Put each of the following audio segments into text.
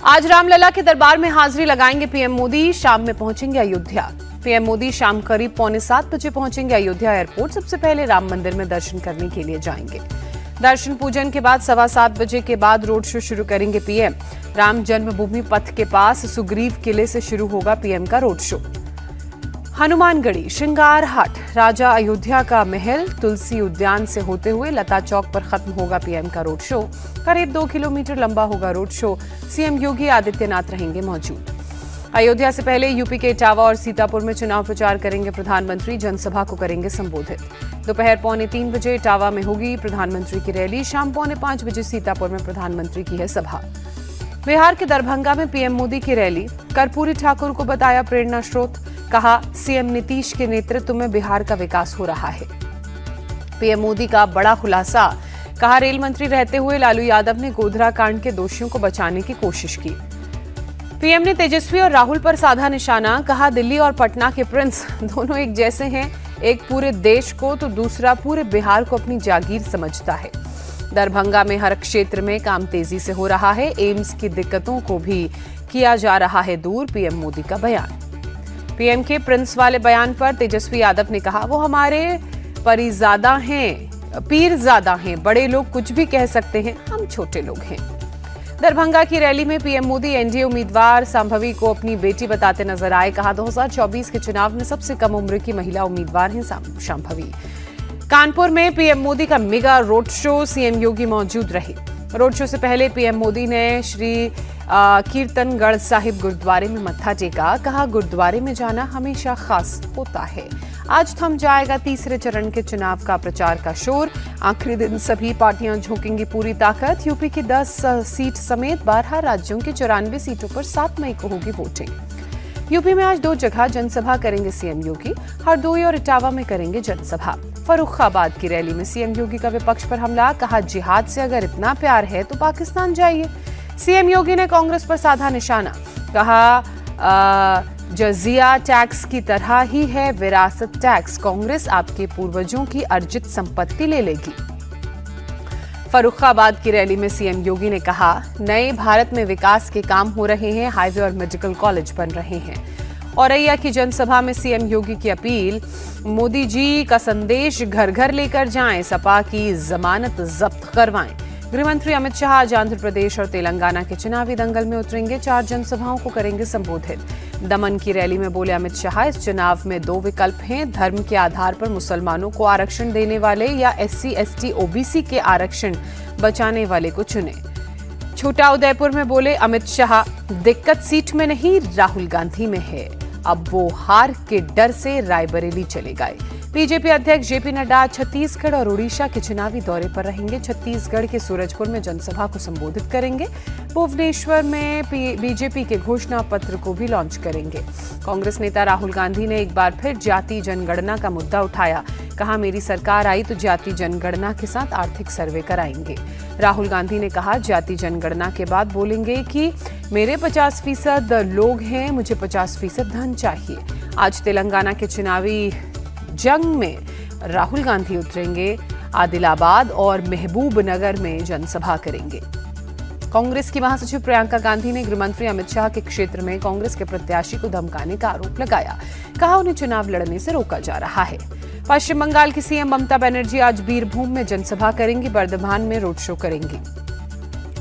आज रामलला के दरबार में हाजिरी लगाएंगे पीएम मोदी। शाम में पहुंचेंगे अयोध्या। पीएम मोदी शाम करीब 6:45 बजे पहुंचेंगे अयोध्या एयरपोर्ट। सबसे पहले राम मंदिर में दर्शन करने के लिए जाएंगे। दर्शन पूजन के बाद 7:15 बजे के बाद रोड शो शुरू करेंगे पीएम। राम जन्मभूमि पथ के पास सुग्रीव किले से शुरू होगा पीएम का रोड शो। हनुमानगढ़ी, श्रृंगार हाट, राजा अयोध्या का महल, तुलसी उद्यान से होते हुए लता चौक पर खत्म होगा पीएम का रोड शो। करीब 2 किलोमीटर लंबा होगा road show. CM Yogi Adityanath रहेंगे मौजूद। अयोध्या से पहले यूपी के इटावा और सीतापुर में चुनाव प्रचार करेंगे प्रधानमंत्री। जनसभा को करेंगे संबोधित। दोपहर 2:45 बजे इटावा में होगी प्रधानमंत्री की रैली। शाम 4:45 बजे सीतापुर में प्रधानमंत्री की है सभा। बिहार के दरभंगा में पीएम मोदी की रैली। कर्पूरी ठाकुर को बताया प्रेरणा स्रोत। कहा, सीएम नीतीश के नेतृत्व में बिहार का विकास हो रहा है। पीएम मोदी का बड़ा खुलासा। कहा, रेल मंत्री रहते हुए लालू यादव ने गोधरा कांड के दोषियों को बचाने की कोशिश की। पीएम ने तेजस्वी और राहुल पर साधा निशाना। कहा, दिल्ली और पटना के प्रिंस दोनों एक जैसे हैं। एक पूरे देश को तो दूसरा पूरे बिहार को अपनी जागीर समझता है। दरभंगा में हर क्षेत्र में काम तेजी से हो रहा है। एम्स की दिक्कतों को भी किया जा रहा है दूर। पीएम मोदी का बयान। पीएम के प्रिंस वाले बयान पर तेजस्वी यादव ने कहा, वो हमारे पीरजादा हैं। बड़े लोग कुछ भी कह सकते हैं, हम छोटे लोग हैं। दरभंगा की रैली में पीएम मोदी एनडीए उम्मीदवार सांभवी को अपनी बेटी बताते नजर आए। कहा, 2024 के चुनाव में सबसे कम उम्र की महिला उम्मीदवार हैं सांभवी। कानपुर में पीएम मोदी का मेगा रोड शो। सीएम योगी मौजूद रहे। रोड शो से पहले पीएम मोदी ने श्री कीर्तनगढ़ साहिब गुरुद्वारे में मत्था टेका। कहा, गुरुद्वारे में जाना हमेशा खास होता है। आज थम जाएगा तीसरे चरण के चुनाव का प्रचार का शोर। आखिरी दिन सभी पार्टियां झोंकेंगी पूरी ताकत। यूपी की 10 सीट समेत 12 राज्यों की 94 सीटों पर 7 मई को होगी वोटिंग। यूपी में आज 2 जगह जनसभा करेंगे सीएम योगी। हरदोई और इटावा में करेंगे जनसभा। फर्रुखाबाद की रैली में सीएम योगी का विपक्ष पर हमला। कहा, जिहाद से अगर इतना प्यार है तो पाकिस्तान जाइए। सीएम योगी ने कांग्रेस पर साधा निशाना। कहा, जजिया टैक्स की तरह ही है विरासत टैक्स। कांग्रेस आपके पूर्वजों की अर्जित संपत्ति ले लेगी। फर्रुखाबाद की रैली में सीएम योगी ने कहा, नए भारत में विकास के काम हो रहे हैं। हाईवे और मेडिकल कॉलेज बन रहे हैं। औरैया की जनसभा में सीएम योगी की अपील। मोदी जी का संदेश घर घर लेकर जाएं। सपा की जमानत जब्त करवाएं। गृहमंत्री अमित शाह आज आंध्र प्रदेश और तेलंगाना के चुनावी दंगल में उतरेंगे। 4 जनसभाओं को करेंगे संबोधित। दमन की रैली में बोले अमित शाह, इस चुनाव में 2 विकल्प हैं। धर्म के आधार पर मुसलमानों को आरक्षण देने वाले या SC, ST, OBC के आरक्षण बचाने वाले को चुने। छोटा उदयपुर में बोले अमित शाह, दिक्कत सीट में नहीं राहुल गांधी में है। अब वो हार के डर से रायबरेली चले गए। बीजेपी अध्यक्ष JP नड्डा छत्तीसगढ़ और उड़ीसा के चुनावी दौरे पर रहेंगे। छत्तीसगढ़ के सूरजपुर में जनसभा को संबोधित करेंगे। भुवनेश्वर में बीजेपी के घोषणा पत्र को भी लॉन्च करेंगे। कांग्रेस नेता राहुल गांधी ने एक बार फिर जाति जनगणना का मुद्दा उठाया। कहा, मेरी सरकार आई तो जाति जनगणना के साथ आर्थिक सर्वे कराएंगे। राहुल गांधी ने कहा, जाति जनगणना के बाद बोलेंगे कि मेरे 50% लोग हैं, मुझे 50% धन चाहिए। आज तेलंगाना के चुनावी जंग में राहुल गांधी उतरेंगे। आदिलाबाद और महबूब नगर में जनसभा करेंगे। कांग्रेस की महासचिव प्रियंका गांधी ने गृहमंत्री अमित शाह के क्षेत्र में कांग्रेस के प्रत्याशी को धमकाने का आरोप लगाया। कहा, उन्हें चुनाव लड़ने से रोका जा रहा है। पश्चिम बंगाल की सीएम ममता बनर्जी आज बीरभूम में जनसभा करेंगी। बर्धमान में रोड शो करेंगी।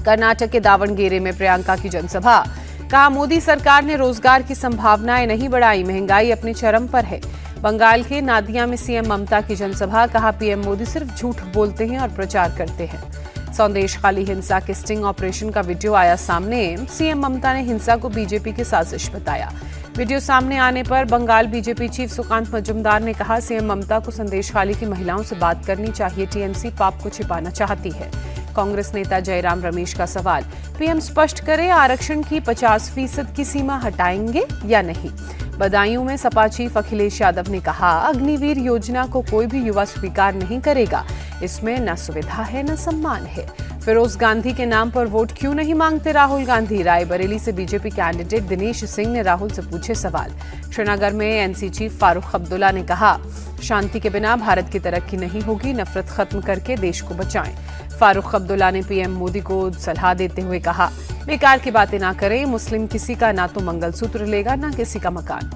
कर्नाटक के दावणगेरे में प्रियंका की जनसभा। कहा, मोदी सरकार ने रोजगार की संभावनाएं नहीं बढ़ाई। महंगाई अपने चरम पर है। बंगाल के नादिया में सीएम ममता की जनसभा। कहा, पीएम मोदी सिर्फ झूठ बोलते हैं और प्रचार करते हैं। संदेशखाली हिंसा के स्टिंग ऑपरेशन का वीडियो आया सामने। सीएम ममता ने हिंसा को बीजेपी की साजिश बताया। वीडियो सामने आने पर बंगाल बीजेपी चीफ सुकांत मजुमदार ने कहा, सीएम ममता को संदेशखाली की महिलाओं से बात करनी चाहिए। टीएमसी पाप को छिपाना चाहती है। कांग्रेस नेता जयराम रमेश का सवाल। पीएम स्पष्ट करें, आरक्षण की 50% की सीमा हटाएंगे या नहीं। बदायूं में सपा चीफ अखिलेश यादव ने कहा, अग्निवीर योजना को कोई भी युवा स्वीकार नहीं करेगा। इसमें न सुविधा है न सम्मान है। फिरोज गांधी के नाम पर वोट क्यों नहीं मांगते राहुल गांधी। रायबरेली से बीजेपी कैंडिडेट दिनेश सिंह ने राहुल से पूछे सवाल। श्रीनगर में एनसी चीफ फारूक अब्दुल्ला ने कहा, शांति के बिना भारत की तरक्की नहीं होगी। नफरत खत्म करके देश को बचाएं। फारूक अब्दुल्ला ने पीएम मोदी को सलाह देते हुए कहा, बेकार की बातें ना करें, मुस्लिम किसी का ना तो मंगलसूत्र लेगा ना किसी का मकान।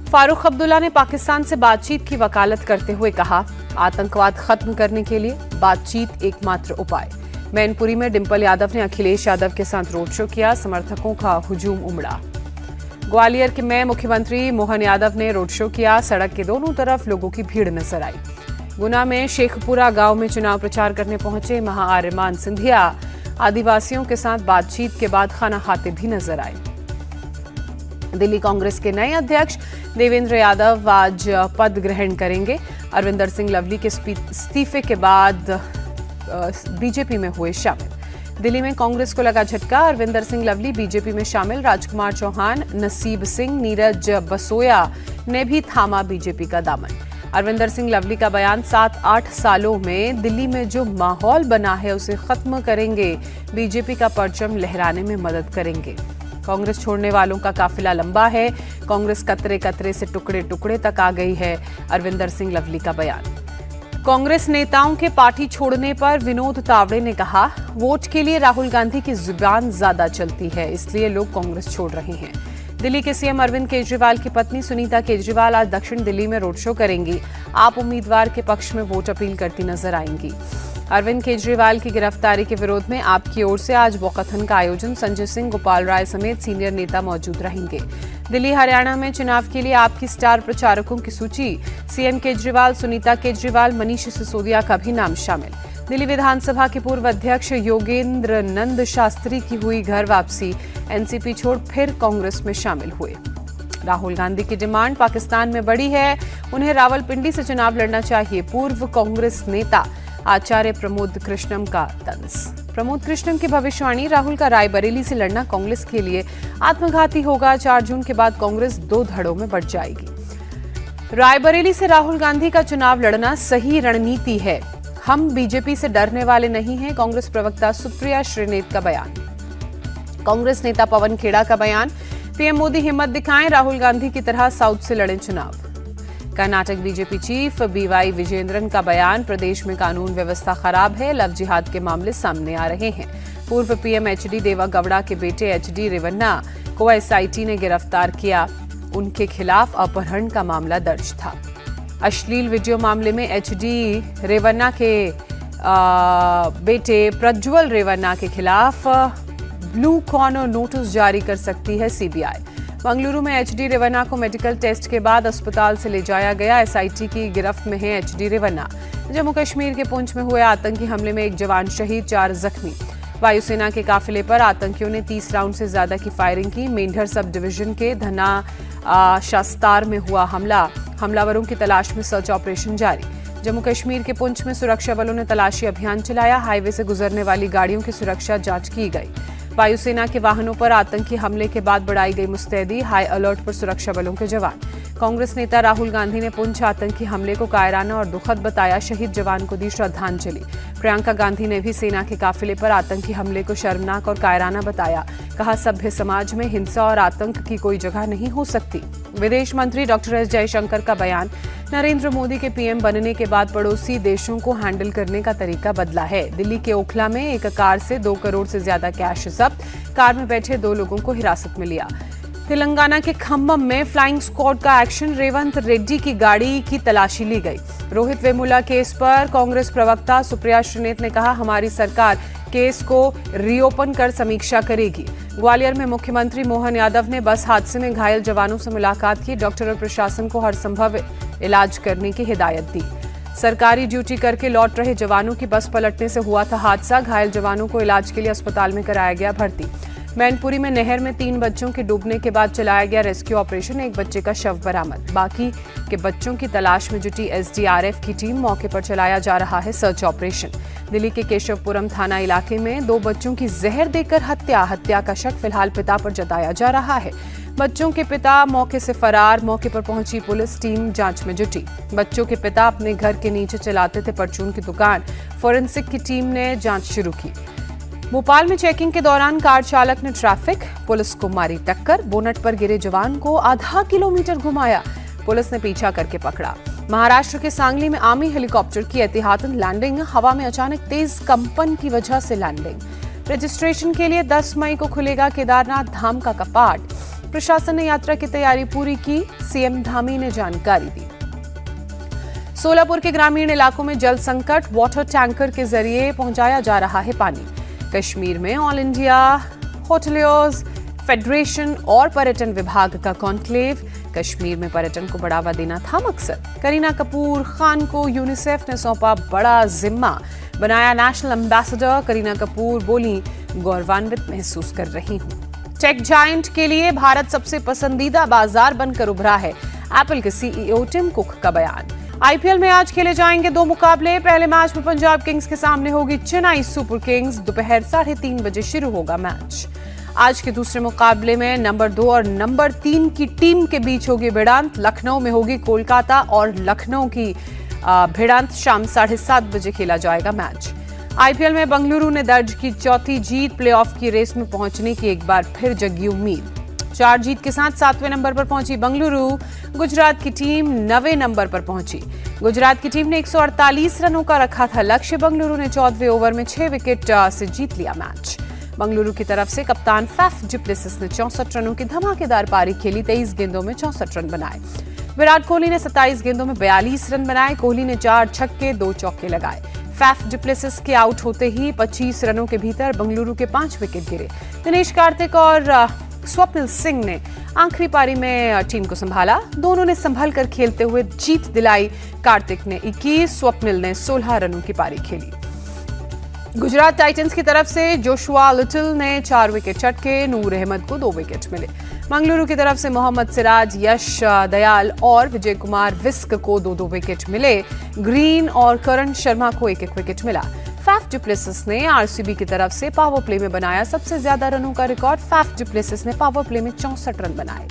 फारूक अब्दुल्ला ने पाकिस्तान से बातचीत की वकालत करते हुए कहा, आतंकवाद खत्म करने के लिए बातचीत एकमात्र उपाय। मैनपुरी में डिंपल यादव ने अखिलेश यादव के साथ रोड शो किया, समर्थकों का हुजूम उमड़ा। ग्वालियर के में मुख्यमंत्री मोहन यादव ने रोड शो किया, सड़क के दोनों तरफ लोगों की भीड़ नजर आई। गुना में शेखपुरा गांव में चुनाव प्रचार करने पहुंचे महाआर्यमान सिंधिया आदिवासियों के साथ बातचीत के बाद खाना खाते भी नजर आए। दिल्ली कांग्रेस के नए अध्यक्ष देवेंद्र यादव आज पद ग्रहण करेंगे। अरविंदर सिंह लवली के इस्तीफे के बाद बीजेपी में हुए शामिल। दिल्ली में कांग्रेस को लगा झटका, अरविंदर सिंह लवली बीजेपी में शामिल। राजकुमार चौहान, नसीब सिंह, नीरज बसोया ने भी थामा बीजेपी का दामन। अरविंदर सिंह लवली का बयान, 7-8 सालों में दिल्ली में जो माहौल बना है उसे खत्म करेंगे, बीजेपी का परचम लहराने में मदद करेंगे। कांग्रेस छोड़ने वालों का काफिला लंबा है, कांग्रेस कतरे कतरे से टुकड़े टुकड़े तक आ गई है, अरविंदर सिंह लवली का बयान। कांग्रेस नेताओं के पार्टी छोड़ने पर विनोद तावड़े ने कहा, वोट के लिए राहुल गांधी की जुबान ज्यादा चलती है, इसलिए लोग कांग्रेस छोड़ रहे हैं। दिल्ली के सीएम अरविंद केजरीवाल की पत्नी सुनीता केजरीवाल आज दक्षिण दिल्ली में रोड शो करेंगी। आप उम्मीदवार के पक्ष में वोट अपील करती नजर आएंगी। अरविंद केजरीवाल की गिरफ्तारी के विरोध में आपकी ओर से आज वॉकथन का आयोजन, संजय सिंह, गोपाल राय समेत सीनियर नेता मौजूद रहेंगे। दिल्ली हरियाणा में चुनाव के लिए आपकी स्टार प्रचारकों की सूची, सीएम केजरीवाल, सुनीता केजरीवाल, मनीष सिसोदिया का भी नाम शामिल। दिल्ली विधानसभा के पूर्व अध्यक्ष योगेंद्र नंद शास्त्री की हुई घर वापसी, एनसीपी छोड़ फिर कांग्रेस में शामिल हुए। राहुल गांधी की डिमांड पाकिस्तान में बड़ी है, उन्हें रावलपिंडी से चुनाव लड़ना चाहिए। पूर्व कांग्रेस नेता आचार्य प्रमोद कृष्णम का तंज। प्रमोद कृष्णम की भविष्यवाणी, राहुल का रायबरेली से लड़ना कांग्रेस के लिए आत्मघाती होगा। 4 जून के बाद कांग्रेस 2 धड़ों में बढ़ जाएगी। रायबरेली से राहुल गांधी का चुनाव लड़ना सही रणनीति है, हम बीजेपी से डरने वाले नहीं हैं, कांग्रेस प्रवक्ता सुप्रिया श्रीनेत का बयान। कांग्रेस नेता पवन खेड़ा का बयान, पीएम मोदी हिम्मत दिखाएं, राहुल गांधी की तरह साउथ से लड़ें चुनाव। कर्नाटक बीजेपी चीफ बीवाई विजेंद्रन का बयान, प्रदेश में कानून व्यवस्था खराब है, लव जिहाद के मामले सामने आ रहे हैं। पूर्व पीएम एचडी देवेगौड़ा के बेटे एचडी रेवन्ना को एसआईटी ने गिरफ्तार किया, उनके खिलाफ अपहरण का मामला दर्ज था। अश्लील वीडियो मामले में एचडी रेवन्ना के बेटे प्रज्वल रेवन्ना के खिलाफ ब्लू कॉर्नर नोटिस जारी कर सकती है सीबीआई। मंगलुरु में एचडी रेवन्ना को मेडिकल टेस्ट के बाद अस्पताल से ले जाया गया, एसआईटी की गिरफ्त में है एचडी रेवन्ना। जम्मू कश्मीर के पुंछ में हुए आतंकी हमले में 1 जवान शहीद, 4 जख्मी। वायुसेना के काफिले पर आतंकियों ने 30 राउंड से ज्यादा की फायरिंग की। मेंढर सब डिवीजन के धना शास्तार में हुआ हमला, हमलावरों की तलाश में सर्च ऑपरेशन जारी। जम्मू कश्मीर के पुंछ में सुरक्षा बलों ने तलाशी अभियान चलाया, हाईवे से गुजरने वाली गाड़ियों की सुरक्षा जांच की गई। वायुसेना के वाहनों पर आतंकी हमले के बाद बढ़ाई गई मुस्तैदी, हाई अलर्ट पर सुरक्षा बलों के जवान। कांग्रेस नेता राहुल गांधी ने पुंछ आतंकी हमले को कायराना और दुखद बताया, शहीद जवान को दी श्रद्धांजलि। प्रियंका गांधी ने भी सेना के काफिले पर आतंकी हमले को शर्मनाक और कायराना बताया, कहा सभ्य समाज में हिंसा और आतंक की कोई जगह नहीं हो सकती। विदेश मंत्री डॉक्टर एस जयशंकर का बयान, नरेंद्र मोदी के पीएम बनने के बाद पड़ोसी देशों को हैंडल करने का तरीका बदला है। दिल्ली के ओखला में एक कार से 2 करोड़ से ज्यादा कैश जब्त, कार में बैठे 2 लोगों को हिरासत में लिया। तेलंगाना के खम्मम में फ्लाइंग स्क्वाड का एक्शन, रेवंत रेड्डी की गाड़ी की तलाशी ली गई। रोहित वेमुला केस पर कांग्रेस प्रवक्ता सुप्रिया श्रीनेत ने कहा, हमारी सरकार केस को रीओपन कर समीक्षा करेगी। ग्वालियर में मुख्यमंत्री मोहन यादव ने बस हादसे में घायल जवानों से मुलाकात की, डॉक्टर और प्रशासन को हर संभव इलाज करने की हिदायत दी। सरकारी ड्यूटी करके लौट रहे जवानों की बस पलटने से हुआ था हादसा, घायल जवानों को इलाज के लिए अस्पताल में कराया गया भर्ती। मैनपुरी में नहर में 3 बच्चों के डूबने के बाद चलाया गया रेस्क्यू ऑपरेशन, 1 बच्चे का शव बरामद। बाकी के बच्चों की तलाश में जुटी एसडीआरएफ की टीम, मौके पर चलाया जा रहा है सर्च ऑपरेशन। दिल्ली के केशवपुरम थाना इलाके में 2 बच्चों की जहर देकर हत्या का शक फिलहाल पिता पर जताया जा रहा है। बच्चों के पिता मौके से फरार, मौके पर पहुंची पुलिस टीम जांच में जुटी। बच्चों के पिता अपने घर के नीचे चलाते थे परचून की दुकान, फोरेंसिक की टीम ने जांच शुरू की। भोपाल में चेकिंग के दौरान कार चालक ने ट्रैफिक पुलिस को मारी टक्कर, बोनट पर गिरे जवान को आधा किलोमीटर घुमाया, पुलिस ने पीछा करके पकड़ा। महाराष्ट्र के सांगली में आर्मी हेलीकॉप्टर की एहतियातन लैंडिंग, हवा में अचानक तेज कंपन की वजह से लैंडिंग। रजिस्ट्रेशन के लिए 10 मई को खुलेगा केदारनाथ धाम का कपाट। प्रशासन ने यात्रा की तैयारी पूरी की, सीएम धामी ने जानकारी दी। सोलापुर के ग्रामीण इलाकों में जल संकट, वाटर टैंकर के जरिए पहुंचाया जा रहा है पानी। कश्मीर में ऑल इंडिया होटलियर्स फेडरेशन और पर्यटन विभाग का कॉन्क्लेव। कश्मीर में पर्यटन को बढ़ावा देना था मकसद। करीना कपूर खान को यूनिसेफ ने सौंपा बड़ा जिम्मा, बनाया नेशनल एम्बेसडर। करीना कपूर बोली, गौरवान्वित महसूस कर रही हूं। टेक जायंट के लिए भारत सबसे पसंदीदा बाजार बनकर उभरा है, एप्पल के सीईओ टिम कुक का बयान। आईपीएल में आज खेले जाएंगे 2 मुकाबले। पहले मैच में पंजाब किंग्स के सामने होगी चेन्नई सुपर किंग्स। दोपहर 3:30 बजे शुरू होगा मैच। आज के दूसरे मुकाबले में नंबर 2 और नंबर 3 की टीम के बीच होगी भिड़ंत। लखनऊ में होगी कोलकाता और लखनऊ की भिड़ंत। शाम 7:30 बजे खेला जाएगा मैच। आईपीएल में बंगलुरु ने दर्ज की चौथी जीत। प्लेऑफ की रेस में पहुंचने की एक बार फिर जगी उम्मीद। 4 जीत के साथ 7वें नंबर पर पहुंची बंगलुरु। गुजरात की टीम 9वें नंबर पर पहुंची। गुजरात की टीम ने 148 रनों का रखा था लक्ष्य। बंगलुरु ने 14वें ओवर में 6 विकेट से जीत लिया मैच। बंगलुरु की तरफ से कप्तान फैफ डुप्लेसिस ने 64 रनों की धमाकेदार पारी खेली। 23 गेंदों में 64 रन बनाए। विराट कोहली ने 27 गेंदों में 42 रन बनाए। कोहली ने 4 छक्के 2 चौके लगाए। फैफ डुप्लेसिस के आउट होते ही 25 रनों के भीतर बंगलुरु के 5 विकेट गिरे। दिनेश कार्तिक और स्वप्निल सिंह ने आखिरी पारी में टीम को संभाला। दोनों ने संभल कर खेलते हुए जीत दिलाई। कार्तिक ने 21, स्वप्निल ने 16 रनों की पारी खेली। गुजरात टाइटंस की तरफ से जोशुआ लिटिल ने 4 विकेट चटके। नूर अहमद को 2 विकेट मिले। मंगलुरु की तरफ से मोहम्मद सिराज, यश दयाल और विजय कुमार विस्क को 2-2 विकेट मिले। ग्रीन और करण शर्मा को 1-1 विकेट मिला। फैफ डुप्लेसिस ने आरसीबी की तरफ से पावर प्ले में बनाया सबसे ज्यादा रनों का रिकॉर्ड। फैफ डुप्लेसिस ने पावर प्ले में 64 रन बनाए।